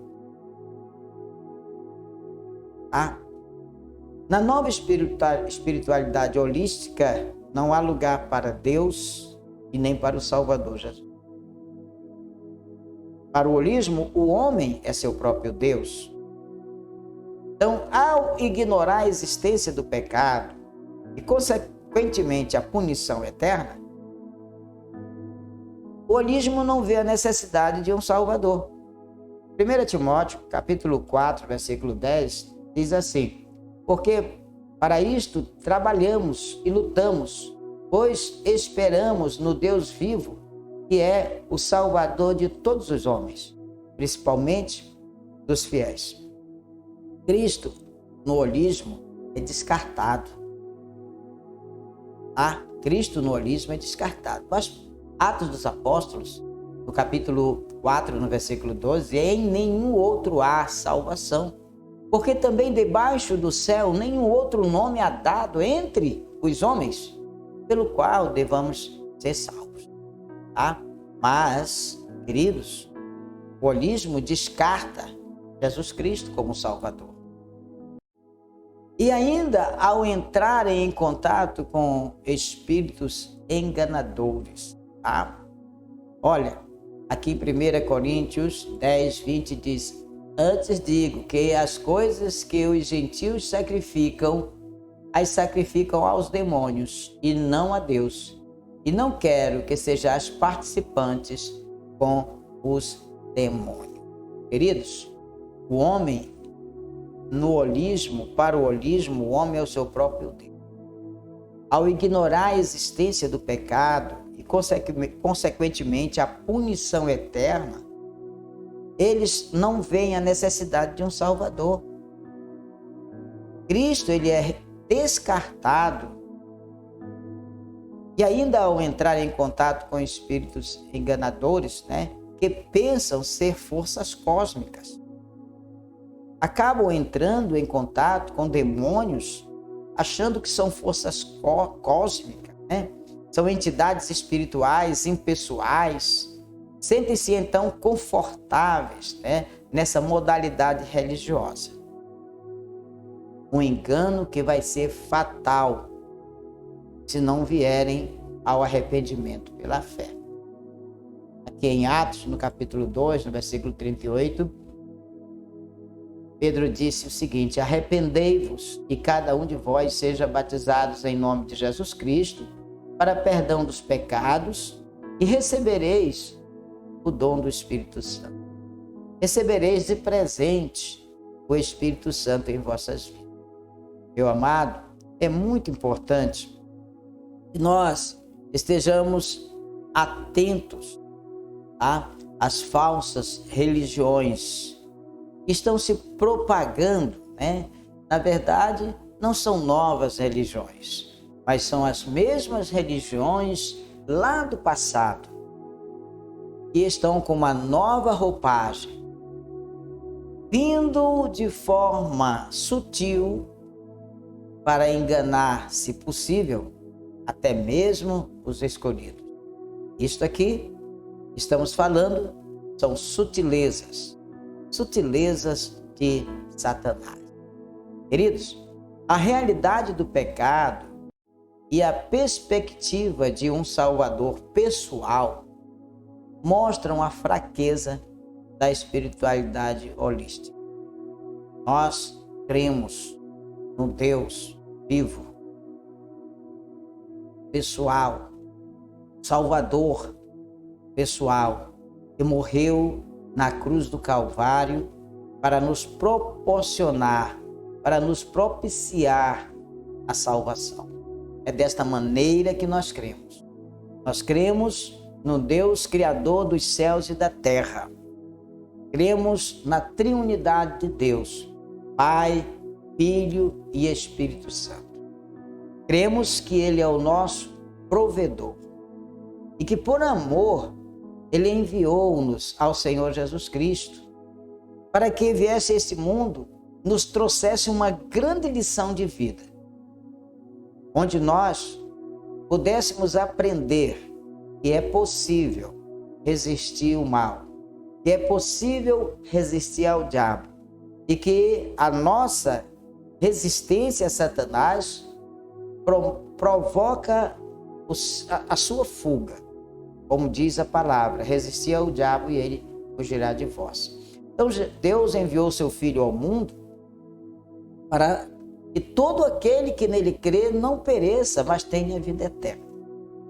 Na nova espiritualidade holística, não há lugar para Deus e nem para o Salvador Jesus. Para o holismo, o homem é seu próprio Deus. Então, ao ignorar a existência do pecado e, consequentemente, a punição eterna, o holismo não vê a necessidade de um Salvador. 1 Timóteo, capítulo 4, versículo 10, diz assim: porque para isto trabalhamos e lutamos, pois esperamos no Deus vivo, que é o Salvador de todos os homens, principalmente dos fiéis. Cristo, no holismo, é descartado. Cristo no holismo é descartado. Mas Atos dos Apóstolos, no capítulo 4, no versículo 12, em nenhum outro há salvação, porque também debaixo do céu nenhum outro nome há dado entre os homens, pelo qual devamos ser salvos. Mas, queridos, o holismo descarta Jesus Cristo como Salvador. E ainda ao entrarem em contato com espíritos enganadores. Olha, aqui em 1 Coríntios 10, 20 diz: antes digo que as coisas que os gentios sacrificam, as sacrificam aos demônios e não a Deus. E não quero que sejais participantes com os demônios. Queridos, o homem no holismo, para o holismo, o homem é o seu próprio Deus. Ao ignorar a existência do pecado e, consequentemente, a punição eterna, eles não veem a necessidade de um Salvador. Cristo, ele é descartado. E ainda ao entrar em contato com espíritos enganadores, que pensam ser forças cósmicas, acabam entrando em contato com demônios, achando que são forças cósmicas, São entidades espirituais, impessoais, sentem-se então confortáveis, nessa modalidade religiosa. Um engano que vai ser fatal se não vierem ao arrependimento pela fé. Aqui em Atos, no capítulo 2, no versículo 38, Pedro disse o seguinte: arrependei-vos e cada um de vós seja batizados em nome de Jesus Cristo para perdão dos pecados e recebereis o dom do Espírito Santo. Recebereis de presente o Espírito Santo em vossas vidas. Meu amado, é muito importante que nós estejamos atentos, tá? Às falsas religiões que estão se propagando, né? Na verdade, não são novas religiões, mas são as mesmas religiões lá do passado, que estão com uma nova roupagem, vindo de forma sutil para enganar, se possível, até mesmo os escolhidos. Isto aqui, estamos falando, são sutilezas de Satanás. Queridos, a realidade do pecado e a perspectiva de um Salvador pessoal mostram a fraqueza da espiritualidade holística. Nós cremos no Deus vivo, pessoal, Salvador pessoal, que morreu na cruz do Calvário para nos proporcionar, para nos propiciar a salvação. É desta maneira que nós cremos. Nós cremos no Deus Criador dos céus e da terra. Cremos na triunidade de Deus, Pai, Filho e Espírito Santo. Cremos que Ele é o nosso provedor e que por amor Ele enviou-nos ao Senhor Jesus Cristo para que viesse a este mundo, nos trouxesse uma grande lição de vida, onde nós pudéssemos aprender que é possível resistir ao mal, que é possível resistir ao diabo e que a nossa resistência a Satanás provoca a sua fuga. Como diz a palavra, resistir ao diabo e ele fugirá de vós. Então Deus enviou seu Filho ao mundo para que todo aquele que nele crê não pereça, mas tenha vida eterna.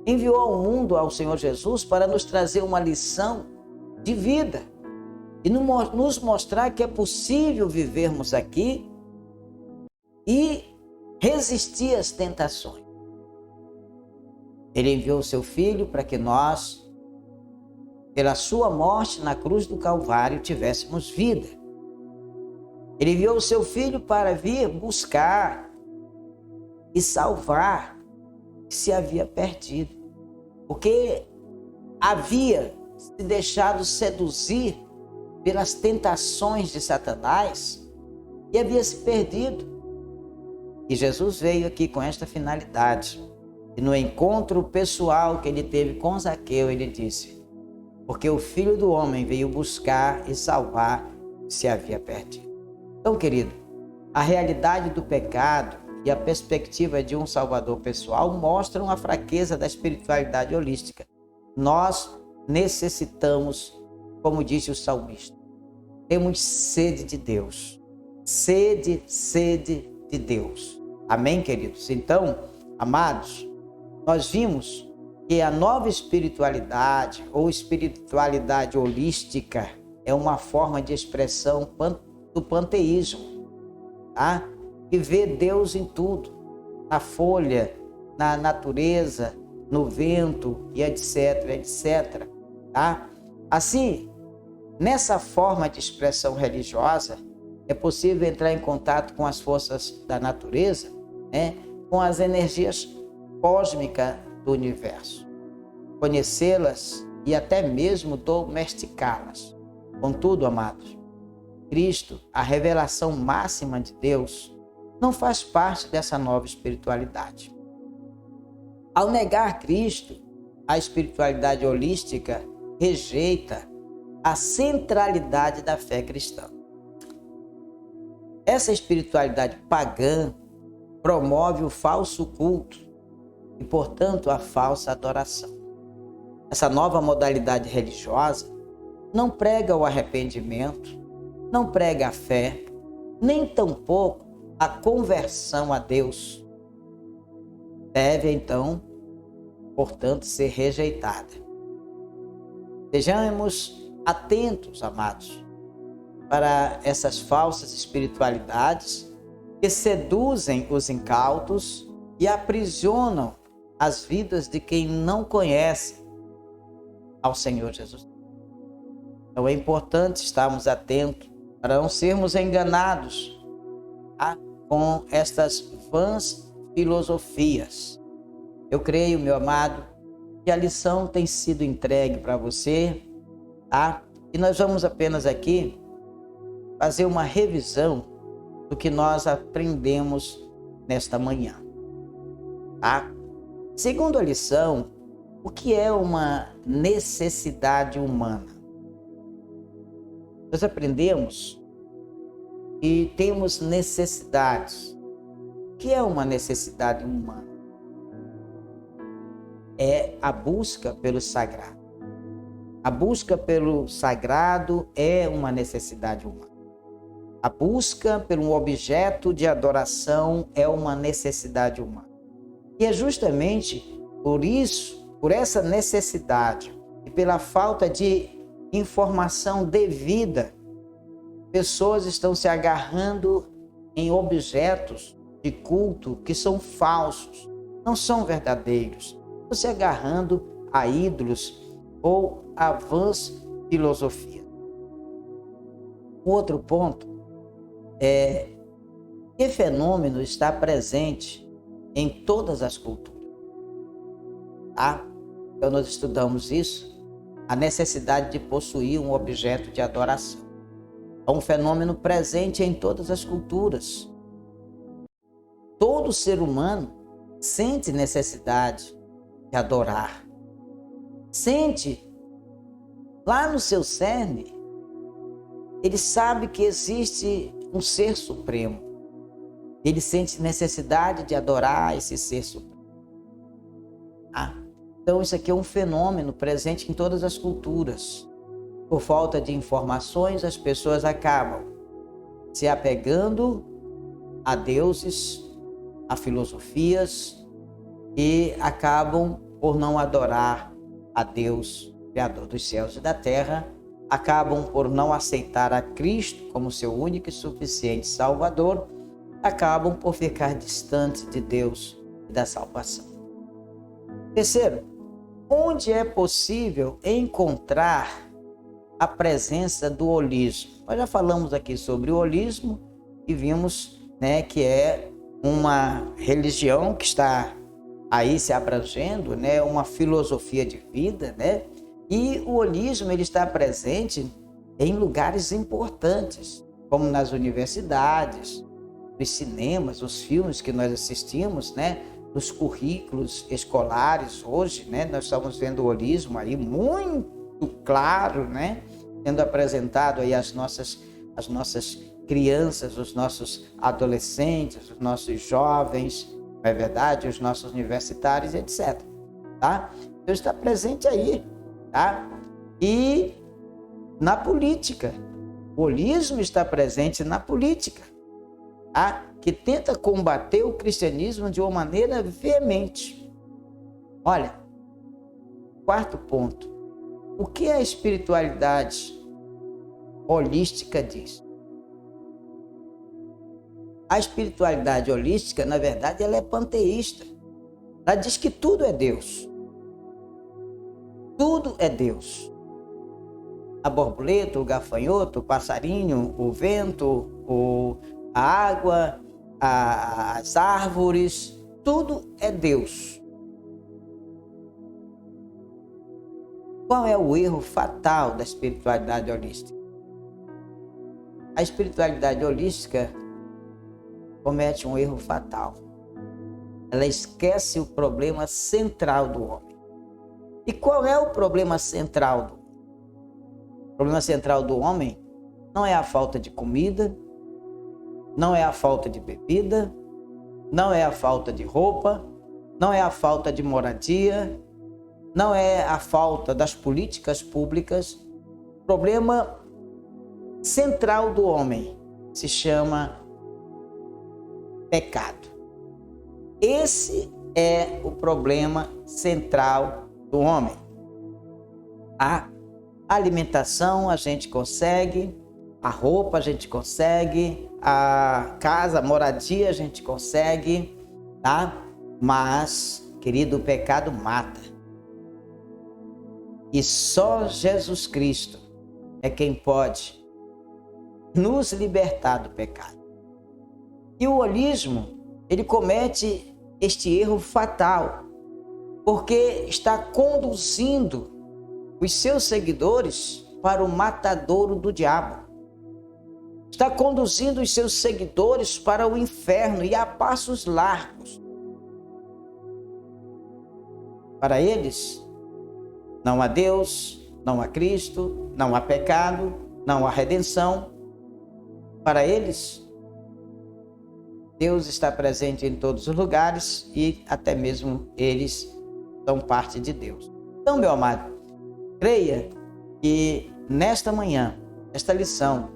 Enviou ao mundo ao Senhor Jesus para nos trazer uma lição de vida e nos mostrar que é possível vivermos aqui e resistir às tentações. Ele enviou o seu Filho para que nós, pela sua morte na cruz do Calvário, tivéssemos vida. Ele enviou o seu Filho para vir buscar e salvar o que se havia perdido, porque havia se deixado seduzir pelas tentações de Satanás e havia se perdido. E Jesus veio aqui com esta finalidade. E no encontro pessoal que ele teve com Zaqueu, ele disse: porque o Filho do Homem veio buscar e salvar o que se havia perdido. Então, querido, a realidade do pecado e a perspectiva de um Salvador pessoal mostram a fraqueza da espiritualidade holística. Nós necessitamos, como disse o salmista, temos sede de Deus. Sede de Deus. Amém, queridos? Então, amados, nós vimos que a nova espiritualidade ou espiritualidade holística é uma forma de expressão do panteísmo, tá? Que vê Deus em tudo, na folha, na natureza, no vento e etc, tá? Assim, nessa forma de expressão religiosa, é possível entrar em contato com as forças da natureza, né? Com as energias cósmicas do universo, conhecê-las e até mesmo domesticá-las. Contudo, amados, Cristo, a revelação máxima de Deus, não faz parte dessa nova espiritualidade. Ao negar Cristo, a espiritualidade holística rejeita a centralidade da fé cristã. Essa espiritualidade pagã promove o falso culto e, portanto, a falsa adoração. Essa nova modalidade religiosa não prega o arrependimento, não prega a fé, nem tampouco a conversão a Deus. Deve, então, portanto, ser rejeitada. Sejamos atentos, amados, para essas falsas espiritualidades que seduzem os incautos e aprisionam as vidas de quem não conhece ao Senhor Jesus. Então é importante estarmos atentos para não sermos enganados, tá, com estas vãs filosofias. Eu creio, meu amado, que a lição tem sido entregue para você, tá? E nós vamos apenas aqui fazer uma revisão do que nós aprendemos nesta manhã, tá? Segundo a lição, o que é uma necessidade humana? Nós aprendemos que temos necessidades. O que é uma necessidade humana? É a busca pelo sagrado. A busca pelo sagrado é uma necessidade humana. A busca por um objeto de adoração é uma necessidade humana. E é justamente por isso, por essa necessidade e pela falta de informação devida, pessoas estão se agarrando em objetos de culto que são falsos, não são verdadeiros. Estão se agarrando a ídolos ou a vãs filosofias. Outro ponto é que fenômeno está presente em todas as culturas. Tá? Então nós estudamos isso, a necessidade de possuir um objeto de adoração. É um fenômeno presente em todas as culturas. Todo ser humano sente necessidade de adorar. Sente lá no seu cerne, ele sabe que existe um ser supremo. Ele sente necessidade de adorar esse ser supremo. Então isso aqui é um fenômeno presente em todas as culturas. Por falta de informações, as pessoas acabam se apegando a deuses, a filosofias e acabam por não adorar a Deus, Criador dos céus e da terra, acabam por não aceitar a Cristo como seu único e suficiente Salvador, acabam por ficar distante de Deus e da salvação. Terceiro, onde é possível encontrar a presença do holismo? Nós já falamos aqui sobre o holismo e vimos, né, que é uma religião que está aí se abrangendo, né, uma filosofia de vida, né? E o holismo ele está presente em lugares importantes, como nas universidades, nos cinemas, os filmes que nós assistimos, né? Nos currículos escolares hoje, né? Nós estamos vendo o holismo aí muito claro, né? Sendo apresentado aí às nossas crianças, os nossos adolescentes, os nossos jovens, não é verdade? Os nossos universitários, etc. Tá? Então está presente aí, tá? E na política, o holismo está presente na política, tá? Que tenta combater o cristianismo de uma maneira veemente. Olha, quarto ponto. O que a espiritualidade holística diz? A espiritualidade holística, na verdade, ela é panteísta. Ela diz que tudo é Deus. Tudo é Deus. A borboleta, o gafanhoto, o passarinho, o vento, a água, as árvores, tudo é Deus. Qual é o erro fatal da espiritualidade holística? A espiritualidade holística comete um erro fatal. Ela esquece o problema central do homem. E qual é o problema central do homem? O problema central do homem não é a falta de comida, não é a falta de bebida, não é a falta de roupa, não é a falta de moradia, não é a falta das políticas públicas. O problema central do homem se chama pecado. Esse é o problema central do homem. A alimentação a gente consegue, a roupa a gente consegue, a casa, a moradia a gente consegue, tá? Mas, querido, o pecado mata. E só Jesus Cristo é quem pode nos libertar do pecado. E o holismo, ele comete este erro fatal, porque está conduzindo os seus seguidores para o matadouro do diabo. Está conduzindo os seus seguidores para o inferno e a passos largos. Para eles, não há Deus, não há Cristo, não há pecado, não há redenção. Para eles, Deus está presente em todos os lugares e até mesmo eles são parte de Deus. Então, meu amado, creia que nesta manhã, esta lição,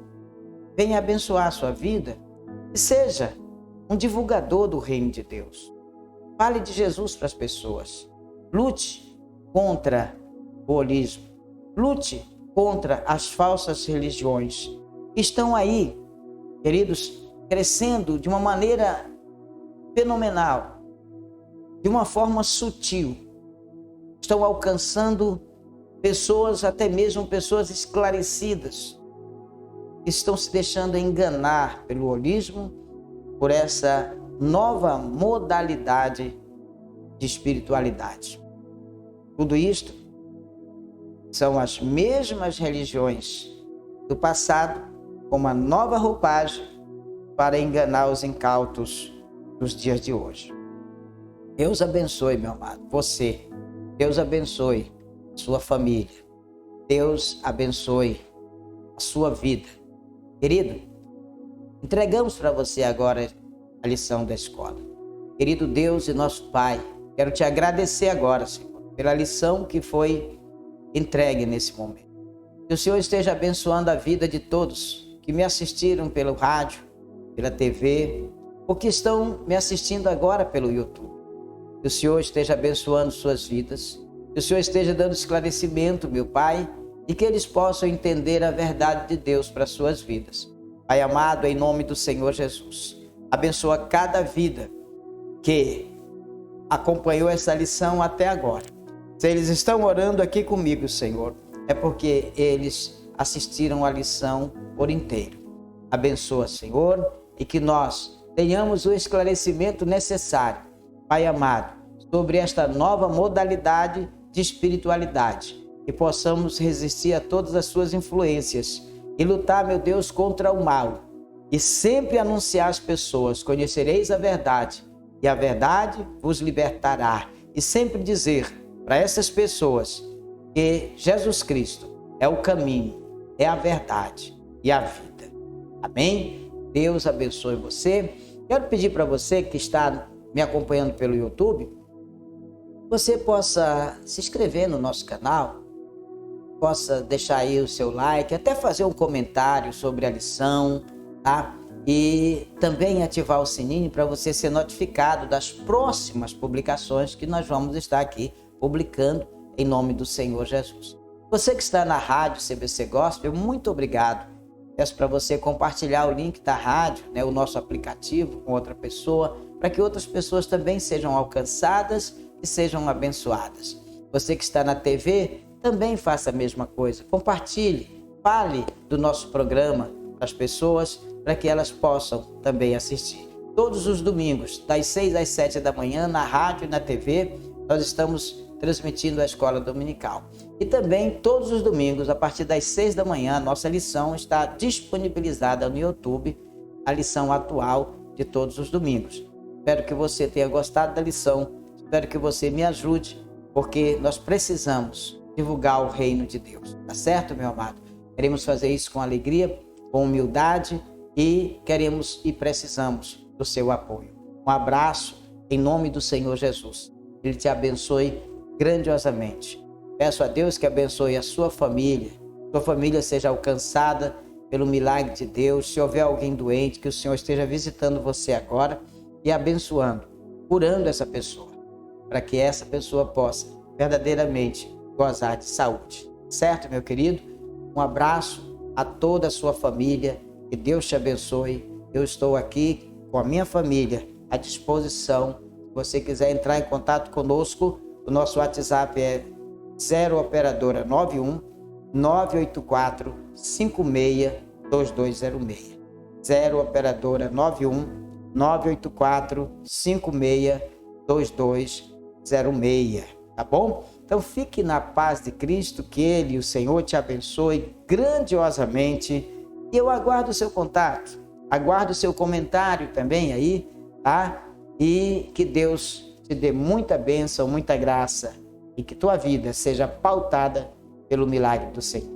venha abençoar a sua vida e seja um divulgador do reino de Deus. Fale de Jesus para as pessoas. Lute contra o holismo. Lute contra as falsas religiões que estão aí, queridos, crescendo de uma maneira fenomenal, de uma forma sutil. Estão alcançando pessoas, até mesmo pessoas esclarecidas, que estão se deixando enganar pelo holismo, por essa nova modalidade de espiritualidade. Tudo isto são as mesmas religiões do passado, com uma nova roupagem para enganar os incautos dos dias de hoje. Deus abençoe, meu amado, você. Deus abençoe a sua família. Deus abençoe a sua vida. Querido, entregamos para você agora a lição da escola. Querido Deus e nosso Pai, quero te agradecer agora, Senhor, pela lição que foi entregue nesse momento. Que o Senhor esteja abençoando a vida de todos que me assistiram pelo rádio, pela TV, ou que estão me assistindo agora pelo YouTube. Que o Senhor esteja abençoando suas vidas, que o Senhor esteja dando esclarecimento, meu Pai, e que eles possam entender a verdade de Deus para suas vidas. Pai amado, em nome do Senhor Jesus, abençoa cada vida que acompanhou essa lição até agora. Se eles estão orando aqui comigo, Senhor, é porque eles assistiram a lição por inteiro. Abençoa, Senhor, e que nós tenhamos o esclarecimento necessário, Pai amado, sobre esta nova modalidade de espiritualidade, e possamos resistir a todas as suas influências e lutar, meu Deus, contra o mal, e sempre anunciar às pessoas: conhecereis a verdade, e a verdade vos libertará, e sempre dizer para essas pessoas que Jesus Cristo é o caminho, é a verdade e a vida. Amém? Deus abençoe você. Quero pedir para você que está me acompanhando pelo YouTube, você possa se inscrever no nosso canal, possa deixar aí o seu like, até fazer um comentário sobre a lição, tá? E também ativar o sininho para você ser notificado das próximas publicações que nós vamos estar aqui publicando em nome do Senhor Jesus. Você que está na rádio CBC Gospel, muito obrigado. Peço para você compartilhar o link da rádio, o nosso aplicativo, com outra pessoa, para que outras pessoas também sejam alcançadas e sejam abençoadas. Você que está na TV, também faça a mesma coisa. Compartilhe, fale do nosso programa para as pessoas, para que elas possam também assistir. Todos os domingos, das 6 às 7 da manhã, na rádio e na TV, nós estamos transmitindo a escola dominical. E também todos os domingos, a partir das 6 da manhã, a nossa lição está disponibilizada no YouTube, a lição atual de todos os domingos. Espero que você tenha gostado da lição, espero que você me ajude, porque nós precisamos divulgar o reino de Deus. Tá certo, meu amado? Queremos fazer isso com alegria, com humildade e queremos e precisamos do seu apoio. Um abraço em nome do Senhor Jesus. Ele te abençoe grandiosamente. Peço a Deus que abençoe a sua família seja alcançada pelo milagre de Deus. Se houver alguém doente, que o Senhor esteja visitando você agora e abençoando, curando essa pessoa, para que essa pessoa possa verdadeiramente gozar de saúde. Certo, meu querido? Um abraço a toda a sua família, que Deus te abençoe. Eu estou aqui com a minha família à disposição. Se você quiser entrar em contato conosco, o nosso WhatsApp é 0 operadora 91 984 56 2206. 0 operadora 91 984 56 2206. Tá bom? Então fique na paz de Cristo, que Ele, o Senhor, te abençoe grandiosamente. E eu aguardo o seu contato, aguardo o seu comentário também aí, tá? E que Deus te dê muita bênção, muita graça, e que tua vida seja pautada pelo milagre do Senhor.